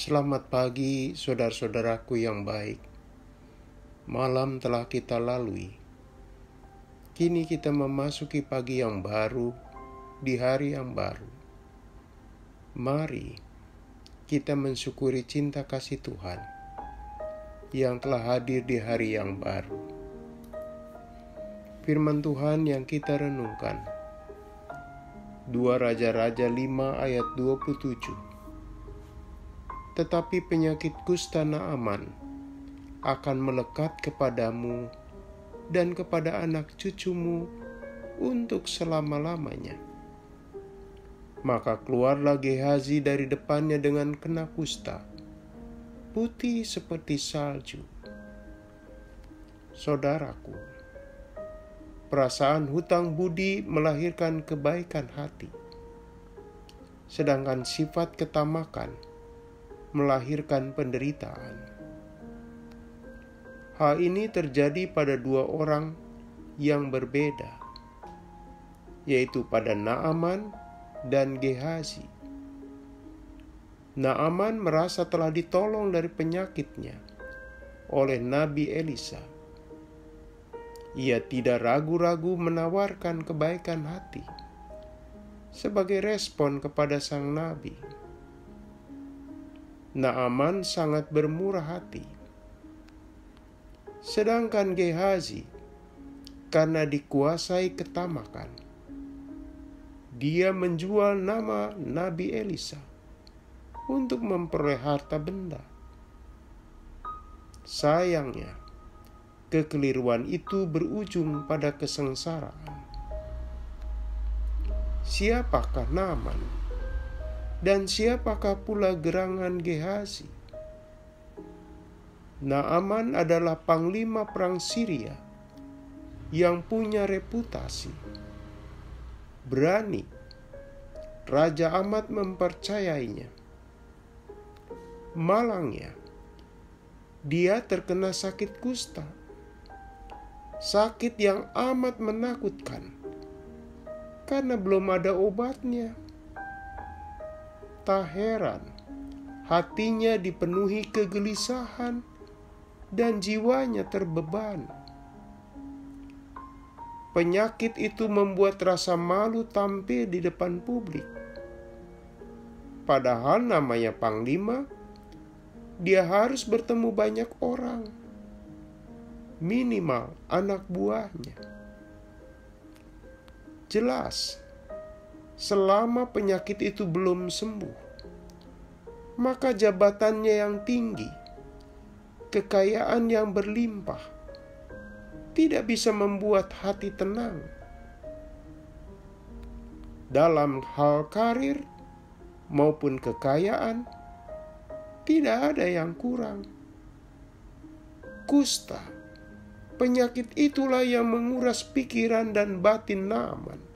Selamat pagi, saudara-saudaraku yang baik. Malam telah kita lalui. Kini kita memasuki pagi yang baru di hari yang baru. Mari kita mensyukuri cinta kasih Tuhan yang telah hadir di hari yang baru. Firman Tuhan yang kita renungkan, 2 Raja-Raja 5 ayat 27. Tetapi penyakit kusta Naaman akan melekat kepadamu dan kepada anak cucumu untuk selama-lamanya. Maka keluarlah Gehazi dari depannya dengan kena kusta, putih seperti salju. Saudaraku, perasaan hutang budi melahirkan kebaikan hati, sedangkan sifat ketamakan melahirkan penderitaan. Hal ini terjadi pada 2 orang yang berbeda, yaitu pada Naaman dan Gehazi. Naaman merasa telah ditolong dari penyakitnya oleh Nabi Elisa. Ia tidak ragu-ragu menawarkan kebaikan hati sebagai respon kepada sang nabi. Naaman sangat bermurah hati. Sedangkan Gehazi, karena dikuasai ketamakan, dia menjual nama Nabi Elisa untuk memperoleh harta benda. Sayangnya, kekeliruan itu berujung pada kesengsaraan. Siapakah Naaman? Dan siapakah pula gerangan Gehazi? Naaman adalah panglima perang Syria yang punya reputasi berani. Raja amat mempercayainya. Malangnya, dia terkena sakit kusta, sakit yang amat menakutkan karena belum ada obatnya. Tak heran hatinya dipenuhi kegelisahan dan jiwanya terbebani. Penyakit itu membuat rasa malu tampil di depan publik. Padahal namanya panglima, dia harus bertemu banyak orang, minimal anak buahnya. Jelas, selama penyakit itu belum sembuh, maka jabatannya yang tinggi, kekayaan yang berlimpah, tidak bisa membuat hati tenang. Dalam hal karir maupun kekayaan, tidak ada yang kurang. Kusta, penyakit itulah yang menguras pikiran dan batin Naaman.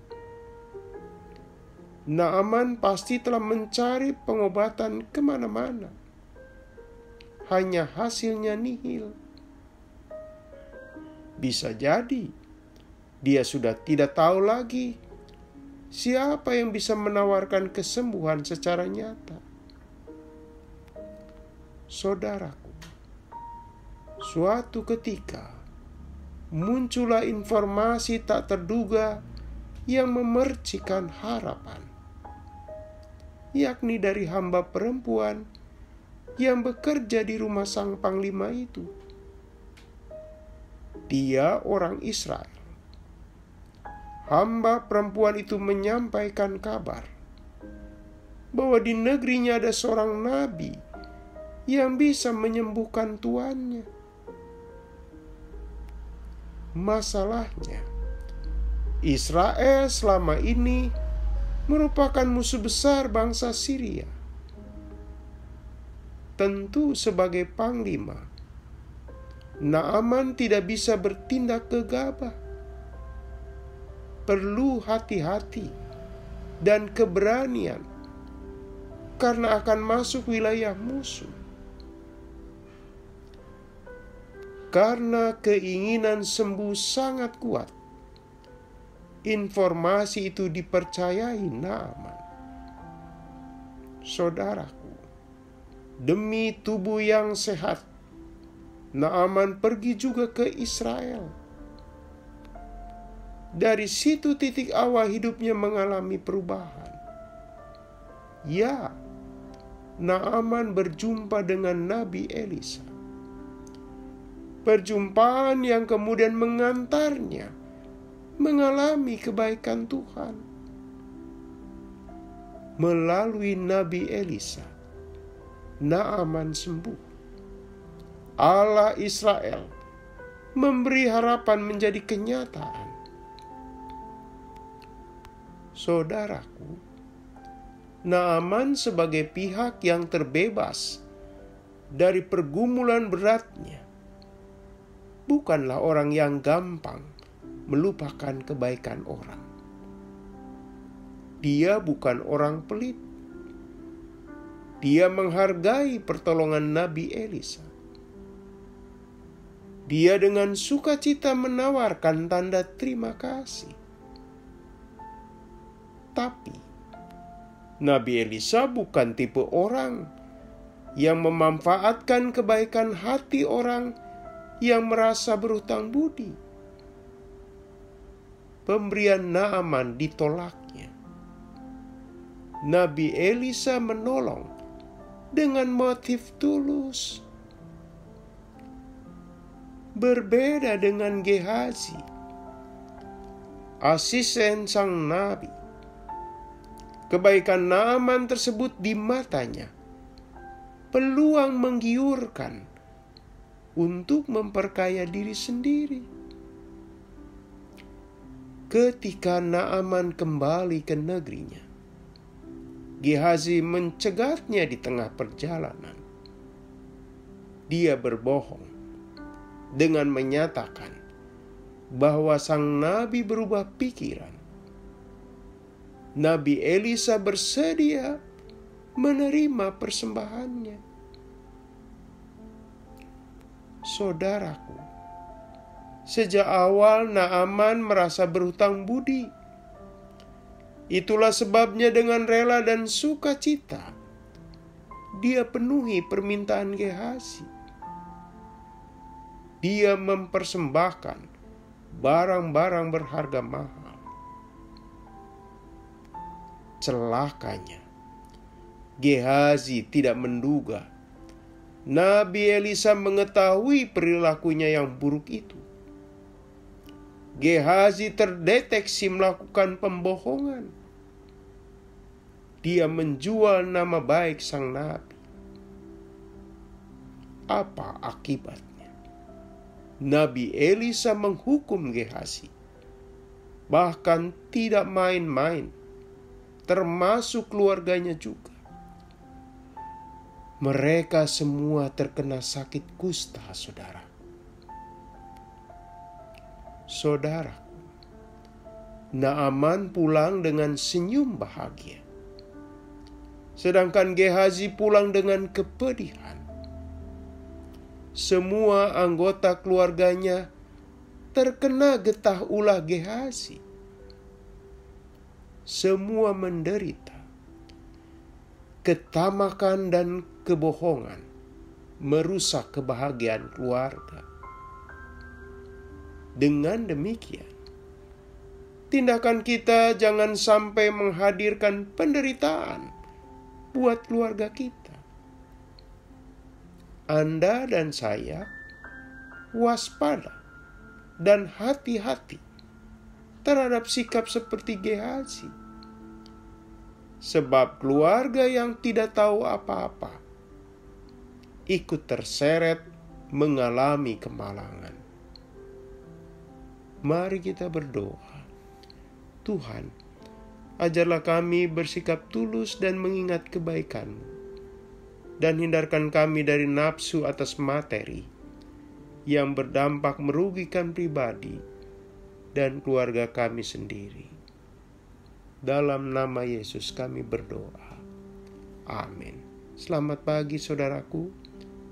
Naaman pasti telah mencari pengobatan kemana-mana. Hanya hasilnya nihil. Bisa jadi dia sudah tidak tahu lagi siapa yang bisa menawarkan kesembuhan secara nyata. Saudaraku, suatu ketika muncullah informasi tak terduga yang memercikan harapan, yakni dari hamba perempuan yang bekerja di rumah sang panglima itu. Dia orang Israel. Hamba perempuan itu menyampaikan kabar bahwa di negerinya ada seorang nabi yang bisa menyembuhkan tuannya. Masalahnya, Israel selama ini merupakan musuh besar bangsa Syria. Tentu sebagai panglima, Naaman tidak bisa bertindak gegabah. Perlu hati-hati dan keberanian karena akan masuk wilayah musuh. Karena keinginan sembuh sangat kuat, informasi itu dipercayai Naaman. Saudaraku, Demi tubuh yang sehat, Naaman pergi juga ke Israel. Dari situ titik awal hidupnya mengalami perubahan. Ya, Naaman berjumpa dengan Nabi Elisa. Perjumpaan yang kemudian mengantarnya mengalami kebaikan Tuhan. Melalui Nabi Elisa, Naaman sembuh. Allah Israel memberi harapan menjadi kenyataan. Saudaraku, Naaman sebagai pihak yang terbebas dari pergumulan beratnya bukanlah orang yang gampang melupakan kebaikan orang. Dia bukan orang pelit. Dia menghargai pertolongan Nabi Elisa. Dia dengan sukacita menawarkan tanda terima kasih. Tapi Nabi Elisa bukan tipe orang yang memanfaatkan kebaikan hati orang yang merasa berhutang budi. Pemberian Naaman ditolaknya. Nabi Elisa menolong dengan motif tulus. Berbeda dengan Gehazi, asisten sang nabi. Kebaikan Naaman tersebut di matanya peluang menggiurkan untuk memperkaya diri sendiri. Ketika Naaman kembali ke negerinya, Gehazi mencegatnya di tengah perjalanan. Dia berbohong dengan menyatakan bahwa sang nabi berubah pikiran. Nabi Elisa bersedia menerima persembahannya. Saudaraku, sejak awal Naaman merasa berhutang budi. Itulah sebabnya dengan rela dan sukacita dia penuhi permintaan Gehazi. Dia mempersembahkan barang-barang berharga mahal. Celakanya, Gehazi tidak menduga Nabi Elisa mengetahui perilakunya yang buruk itu. Gehazi terdeteksi melakukan pembohongan. Dia menjual nama baik sang nabi. Apa akibatnya? Nabi Elisa menghukum Gehazi. Bahkan tidak main-main, termasuk keluarganya juga. Mereka semua terkena sakit kusta, saudara. Saudaraku, Naaman pulang dengan senyum bahagia. Sedangkan Gehazi pulang dengan kepedihan. Semua anggota keluarganya terkena getah ulah Gehazi. Semua menderita. Ketamakan dan kebohongan merusak kebahagiaan keluarga. Dengan demikian, tindakan kita jangan sampai menghadirkan penderitaan buat keluarga kita. Anda dan saya waspada dan hati-hati terhadap sikap seperti Gehazi. Sebab keluarga yang tidak tahu apa-apa ikut terseret mengalami kemalangan. Mari kita berdoa. Tuhan, ajarlah kami bersikap tulus dan mengingat kebaikan-Mu, dan hindarkan kami dari nafsu atas materi yang berdampak merugikan pribadi dan keluarga kami sendiri. Dalam nama Yesus kami berdoa. Amin. Selamat pagi saudaraku.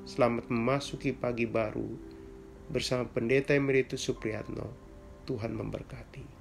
Selamat memasuki pagi baru bersama Pendeta Emeritus Supriyatno. Tuhan memberkati.